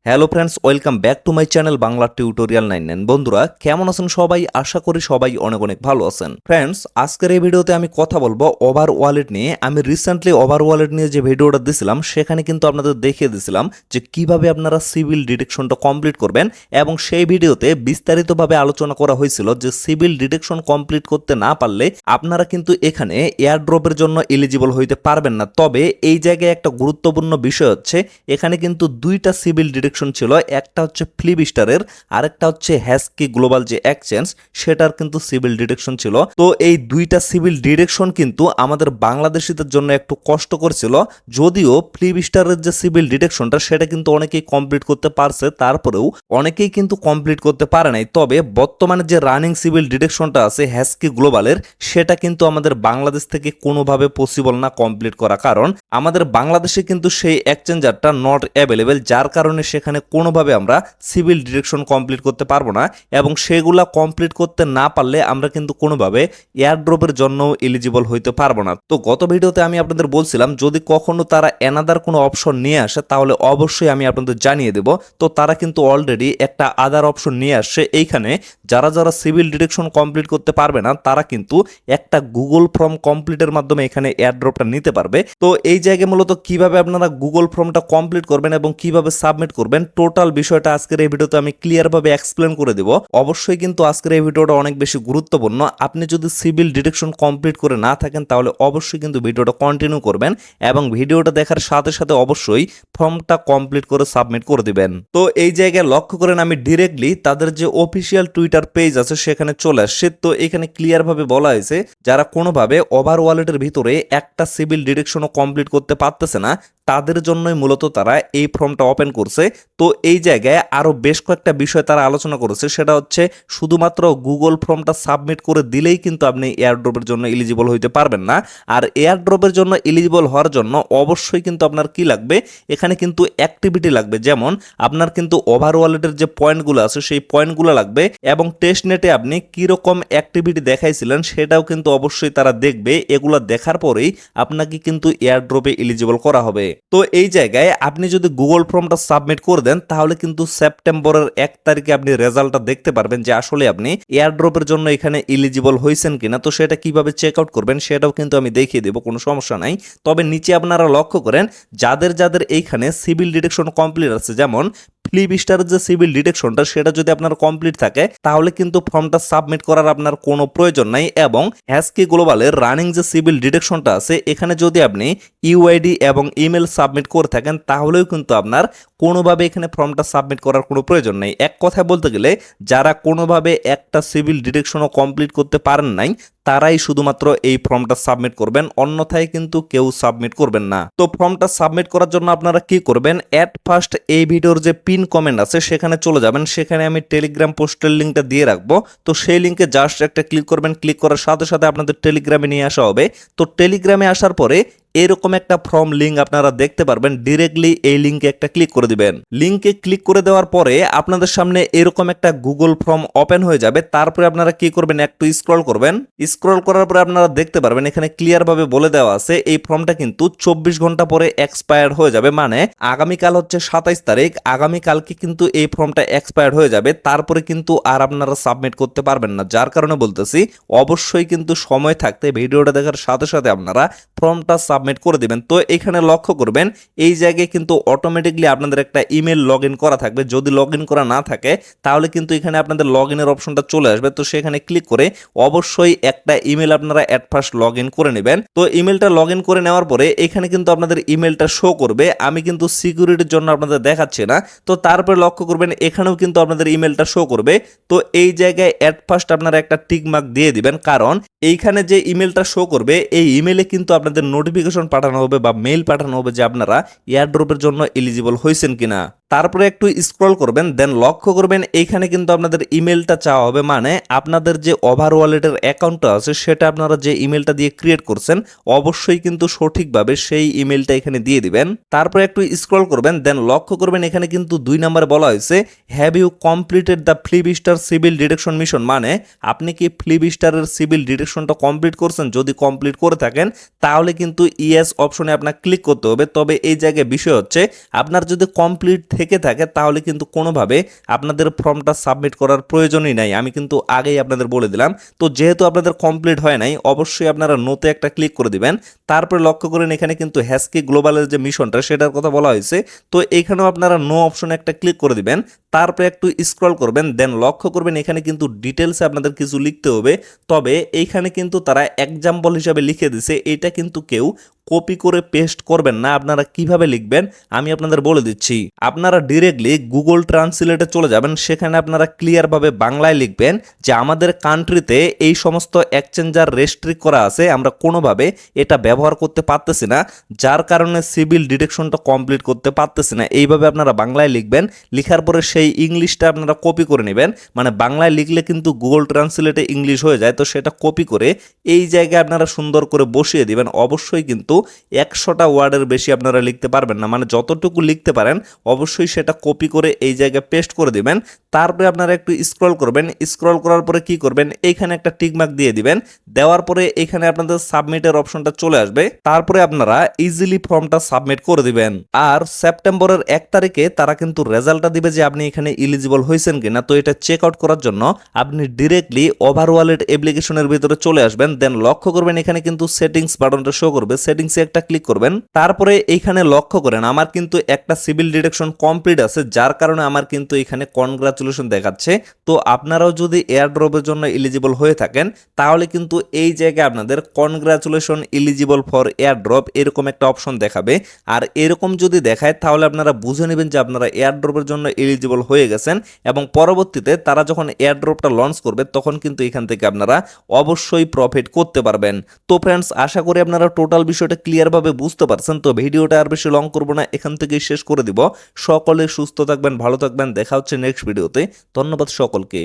Hello friends, welcome back to my channel Bangla tutorial 99। বন্ধুরা কেমন আছেন সবাই? আশা করি সবাই অনেক অনেক ভালো আছেন। ফ্রেন্ডস, আজকের এই ভিডিওতে আমি কথা বলবো ওভার ওয়ালেট নিয়ে। আমি রিসেন্টলি ওভার ওয়ালেট নিয়ে যে ভিডিওটা দিয়েছিলাম সেখানে কিন্তু আপনাদের দেখিয়ে দিয়েছিলাম যে কিভাবে আপনারা সিভিল ডিটেকশনটা কমপ্লিট করবেন, এবং সেই ভিডিওতে বিস্তারিতভাবে আলোচনা করা হয়েছিল যে সিভিল ডিটেকশন কমপ্লিট করতে না পারলে আপনারা কিন্তু এখানে এয়ারড্রপের জন্য এলিজিবল হইতে পারবেন না। তবে এই জায়গায় একটা গুরুত্বপূর্ণ বিষয় হচ্ছে এখানে কিন্তু দুইটা সিভিল ডিটেকশন ছিল, একটা হচ্ছে ফ্লিপস্টারের আর একটা হচ্ছে হ্যাস্কি গ্লোবাল যে এক্সচেঞ্জ সেটার কিন্তু সিভিল ডিটেকশন ছিল। তো এই দুইটা সিভিল ডিটেকশন কিন্তু আমাদের বাংলাদেশিদের জন্য একটু কষ্ট করছিল, যদিও ফ্লিপস্টারের যে সিভিল ডিটেকশনটা সেটা কিন্তু অনেকেই কমপ্লিট করতে পারছে, তারপরেও অনেকেই কিন্তু কমপ্লিট করতে পারে নাই। তবে বর্তমানে যে রানিং সিভিল ডিটেকশনটা আছে হ্যাস্কি গ্লোবালের, সেটা কিন্তু আমাদের বাংলাদেশ থেকে কোনোভাবে পসিবল না কমপ্লিট করা, কারণ আমাদের বাংলাদেশে কিন্তু সেই এক্সচেঞ্জারটা নট অ্যাভেলেবেল, যার কারণে সেখানে কোনোভাবে আমরা সিভিল ডিটেকশন কমপ্লিট করতে পারবো না, এবং সেগুলা কমপ্লিট করতে না পারলে আমরা কিন্তু কোনোভাবে এয়ারড্রপের জন্য এলিজিবল হইতে পারবো না। তো গত ভিডিওতে আমি আপনাদের বলছিলাম যদি কখনো তারা অ্যানাদার কোনো অপশন নিয়ে আসে তাহলে অবশ্যই আমি আপনাদের জানিয়ে দেব। তো তারা কিন্তু অলরেডি একটা আদার অপশন নিয়ে আসছে। এইখানে যারা যারা সিভিল ডিটেকশন কমপ্লিট করতে পারবে না তারা কিন্তু একটা গুগল ফর্ম কমপ্লিটের মাধ্যমে এখানে এয়ারড্রপটা নিতে পারবে। তো এই জায়গায় মূলত কিভাবে আপনারা গুগল ফর্মটা কমপ্লিট করবেন এবং কিভাবে সাবমিট করবেন টোটাল বিষয়টা আজকের এই ভিডিওতে আমি ক্লিয়ারভাবে এক্সপ্লেন করে দেব। অবশ্যই কিন্তু আজকের এই ভিডিওটা অনেক বেশি গুরুত্বপূর্ণ। আপনি যদি সিভিল ডিটেকশন কমপ্লিট করে না থাকেন তাহলে অবশ্যই কিন্তু ভিডিওটা কন্টিনিউ করবেন, এবং ভিডিওটা দেখার সাথে সাথে অবশ্যই ফর্মটা কমপ্লিট করে সাবমিট করে দিবেন। তো এই জায়গায় লক্ষ্য করেন আমি ডিরেক্টলি তাদের যে অফিসিয়াল টুইটার পেজ আছে সেখানে চলে আসছে। তো এখানে ক্লিয়ারভাবে বলা হয়েছে যারা কোনোভাবে ওভার ওয়ালেটের ভিতরে একটা সিভিল ডিটেকশনও কমপ্লিট করতে পারতেছে না তাদের জন্যই মূলত তারা এই ফর্মটা ওপেন করছে। তো এই জায়গায় আরো বেশ কয়েকটা বিষয় তারা আলোচনা করেছে, সেটা হচ্ছে শুধুমাত্র গুগল ফর্মটা সাবমিট করে দিলেই কিন্তু আপনি এয়ারড্রপের জন্য এলিজিবল হইতে পারবেন না। আর এয়ারড্রপের জন্য এলিজিবল হওয়ার জন্য অবশ্যই কিন্তু আপনার কি লাগবে, এখানে কিন্তু অ্যাক্টিভিটি লাগবে। যেমন আপনার কিন্তু ওভার ওয়ালেটের যে পয়েন্টগুলো আছে সেই পয়েন্টগুলো লাগবে, এবং টেস্ট নেটে আপনি কিরকম অ্যাক্টিভিটি দেখাইছিলেন সেটাও কিন্তু অবশ্যই তারা দেখবে। এগুলো দেখার পরেই আপনাকে কিন্তু এয়ারড্রপে এলিজিবল করা হবে। তো এই জায়গায় আপনি যদি গুগল ফর্মটা সাবমিট করে দেন তাহলে কিন্তু সেপ্টেম্বরের 1 তারিখে আপনি রেজাল্টটা দেখতে পারবেন যে আসলে আপনি এয়ারড্রপের জন্য এখানে এলিজিবল হয়েছেন কিনা। তো সেটা কিভাবে চেক আউট করবেন সেটাও কিন্তু আমি দেখিয়ে দেবো, কোনো সমস্যা নাই। তবে নিচে আপনারা লক্ষ্য করেন যাদের যাদের এইখানে সিভিল ডিটেকশন কমপ্লিট আছে, যেমন ফ্লিপস্টারের যে সিভিল ডিটেকশনটা সেটা যদি আপনার কমপ্লিট থাকে তাহলে কিন্তু ফর্মটা সাবমিট করার আপনার কোনো প্রয়োজন নাই, এবং হ্যাস্কি গ্লোবালের রানিং যে সিভিল ডিটেকশনটা আছে এখানে যদি আপনি ইউআইডি এবং ইমেল সাবমিট করে থাকেন তাহলেও কিন্তু আপনার কোনোভাবে এখানে ফর্মটা সাবমিট করার কোনো প্রয়োজন নেই। এক কথায় বলতে গেলে যারা কোনোভাবে একটা সিভিল ডিটেকশনও কমপ্লিট করতে পারেন নাই তারাই শুধুমাত্র এই ফর্মটা সাবমিট করবেন, অন্যথায় কিন্তু কেউ সাবমিট করবেন না। তো ফর্মটা সাবমিট করার জন্য আপনারা কি করবেন, এট ফার্স্ট এই ভিডিওর যে পিন কমেন্ট আছে সেখানে চলে যাবেন, সেখানে আমি টেলিগ্রাম পোস্টের লিঙ্কটা দিয়ে রাখবো। তো সেই লিঙ্কে জাস্ট একটা ক্লিক করবেন, ক্লিক করার সাথে সাথে আপনাদের টেলিগ্রামে নিয়ে আসা হবে। তো টেলিগ্রামে আসার পরে এরকম একটা ফর্ম লিঙ্ক আপনারা দেখতে পারবেন, ডিরেক্টলি এই লিঙ্কে একটা ক্লিক করে দিবেন। লিঙ্কে ক্লিক করে দেওয়ার পরে আপনাদের সামনে এরকম একটা গুগল ফর্ম ওপেন হয়ে যাবে। তারপরে আপনারা কি করবেন, একটু স্ক্রল করবেন। স্ক্রল করার পরে আপনারা দেখতে পারবেন এখানে ক্লিয়ার ভাবে বলে দেওয়া আছে এই ফর্মটা কিন্তু 24 ঘন্টা পরে এক্সপায়ার হয়ে যাবে, মানে আগামীকাল হচ্ছে 27 তারিখ, আগামীকালকে কিন্তু এই ফর্মটা এক্সপায়ার হয়ে যাবে। তারপরে কিন্তু আর আপনারা সাবমিট করতে পারবেন না, যার কারণে বলতেছি অবশ্যই কিন্তু সময় থাকতে ভিডিওটা দেখার সাথে সাথে আপনারা ফর্মটা সাবমিট করে দিবেন। তো এখানে লক্ষ্য করবেন এই জায়গায় কিন্তু অটোমেটিকলি আপনাদের একটা ইমেল লগ ইন করা থাকবে। যদি লগ ইন করা না থাকে তাহলে কিন্তু এখানে আপনাদের লগ ইনের অপশনটা চলে আসবে। তো সেখানে ক্লিক করে অবশ্যই একটা ইমেল আপনারা এট ফার্স্ট লগ ইন করে নেবেন। তো ইমেলটা লগ ইন করে নেওয়ার পরে এখানে কিন্তু আপনাদের ইমেলটা শো করবে। আমি কিন্তু সিকিউরিটির জন্য আপনাদের দেখাচ্ছি না। তো তারপরে লক্ষ্য করবেন এখানেও কিন্তু আপনাদের ইমেলটা শো করবে। তো এই জায়গায় এট ফার্স্ট আপনারা একটা টিক মার্ক দিয়ে দিবেন, কারণ এইখানে যে ইমেলটা শো করবে এই ইমেলে কিন্তু আপনাদের নোটিফিকেশন পাঠানো হবে বা মেইল পাঠানো হবে যে আপনারা এয়ারড্রপের জন্য এলিজিবল হয়েছেন কিনা। তারপরে একটু স্ক্রল করবেন, দেন লক্ষ্য করবেন এইখানে কিন্তু আপনাদের ইমেলটা চাওয়া হবে, মানে আপনাদের যে ওভার ওয়ালেটের অ্যাকাউন্টটা আছে সেটা আপনারা যে ইমেলটা দিয়ে ক্রিয়েট করছেন অবশ্যই কিন্তু সঠিকভাবে সেই ইমেলটা এখানে দিয়ে দিবেন। তারপরে একটু স্ক্রল করবেন, দেন লক্ষ্য করবেন এখানে কিন্তু 2 নম্বরে বলা হয়েছে have you completed the Flipstar civil detection mission, মানে আপনি কি ফ্লিপস্টারের সিভিল ডিটেকশনটা কমপ্লিট করছেন। যদি কমপ্লিট করে থাকেন তাহলে কিন্তু ইয়েস অপশনে আপনার ক্লিক করতে হবে। তবে এই জায়গায় বিষয় হচ্ছে আপনার যদি কমপ্লিট থেকে থাকে তাহলে কিন্তু কোনোভাবে আপনাদের ফর্মটা সাবমিট করার প্রয়োজনই নাই, আমি কিন্তু আগেই আপনাদের বলে দিলাম। তো যেহেতু আপনাদের কমপ্লিট হয় নাই, অবশ্যই আপনারা নোতে একটা ক্লিক করে দিবেন। তারপরে লক্ষ্য করেন এখানে কিন্তু হ্যাস্কি গ্লোবালের যে মিশনটা সেটার কথা বলা হয়েছে। তো এইখানেও আপনারা নো অপশনে একটা ক্লিক করে দিবেন। তারপরে একটু স্ক্রল করবেন, দেন লক্ষ্য করবেন এখানে কিন্তু ডিটেলসে আপনাদের কিছু লিখতে হবে। তবে এইখানে কিন্তু তারা এক্সাম্পল হিসাবে লিখে দিছে, এটা কিন্তু কেউ কপি করে পেস্ট করবেন না। আপনারা কিভাবে লিখবেন আমি আপনাদের বলে দিচ্ছি। আপনারা ডিরেক্টলি গুগল ট্রান্সলেটে চলে যাবেন, সেখানে আপনারা ক্লিয়ারভাবে বাংলায় লিখবেন যে আমাদের কান্ট্রিতে এই সমস্ত এক্সচেঞ্জার রেস্ট্রিক্ট করা আছে, আমরা কোনোভাবে এটা ব্যবহার করতে পারতেছি না, যার কারণে সিভিল ডিটেকশনটা কমপ্লিট করতে পারতেছি না। এইভাবে আপনারা বাংলায় লিখবেন। লিখার পরে সেই ইংলিশটা আপনারা কপি করে নেবেন, মানে বাংলায় লিখলে কিন্তু গুগল ট্রান্সলেটে ইংলিশ হয়ে যায়, তো সেটা কপি করে এই জায়গায় আপনারা সুন্দর করে বসিয়ে দিবেন। অবশ্যই কিন্তু 100টা ওয়ার্ডের বেশি আপনারা লিখতে পারবেন না, মানে যতটুকু লিখতে পারেন অবশ্যই সেটা কপি করে এই জায়গায় পেস্ট করে দিবেন। তারপরে আপনারা একটু স্ক্রল করবেন, স্ক্রল করার পরে কি করবেন, এইখানে একটা টিকমার্ক দিয়ে দিবেন। দেওয়ার পরে এখানে আপনাদের সাবমিটের অপশনটা চলে আসবে। তারপরে আপনারা ইজিলি ফর্মটা সাবমিট করে দিবেন। আর সেপ্টেম্বরের 1 তারিখে তারা কিন্তু রেজাল্টটা দিবে যে আপনি এখানে এলিজিবল হয়েছেন কিনা। তো এটা চেক আউট করার জন্য আপনি ডিরেক্টলি ওভার ওয়ালেট অ্যাপ্লিকেশনের ভিতরে চলে আসবেন। দেন লক্ষ্য করবেন এখানে কিন্তু সেটিংস বাটনটা শো করবে, সেটিংসে একটা ক্লিক করবেন। তারপরে এইখানে লক্ষ্য করেন আমার কিন্তু একটা সিভিল ডিটেকশন কমপ্লিট আছে, যার কারণে আমার কিন্তু এখানে কনগ্রাচুলেশন দেখাচ্ছে। তো আপনারাও যদি এয়ারড্রপের জন্য এলিজিবল হয়ে থাকেন তাহলে কিন্তু এই জায়গায় আপনাদের কনগ্রাচুলেশন এলিজিবল ফর এয়ারড্রপ এরকম একটা অপশন দেখাবে। আর এরকম যদি দেখায় তাহলে আপনারা বুঝে নেবেন যে আপনারা এয়ারড্রপের জন্য এলিজিবল হয়ে গেছেন, এবং পরবর্তীতে তারা যখন এয়ারড্রপটা লঞ্চ করবে তখন কিন্তু এখান থেকে আপনারা অবশ্যই প্রফিট করতে পারবেন। তো ফ্রেন্ডস, আশা করি আপনারা টোটাল বিষয়টা ক্লিয়ারভাবে বুঝতে পারছেন। তো ভিডিওটা আর বেশি লং করবো না, এখান থেকেই শেষ করে দিব। সকলে সুস্থ থাকবেন, ভালো থাকবেন, দেখা হচ্ছে নেক্সট ভিডিওতে। ধন্যবাদ সকলকে।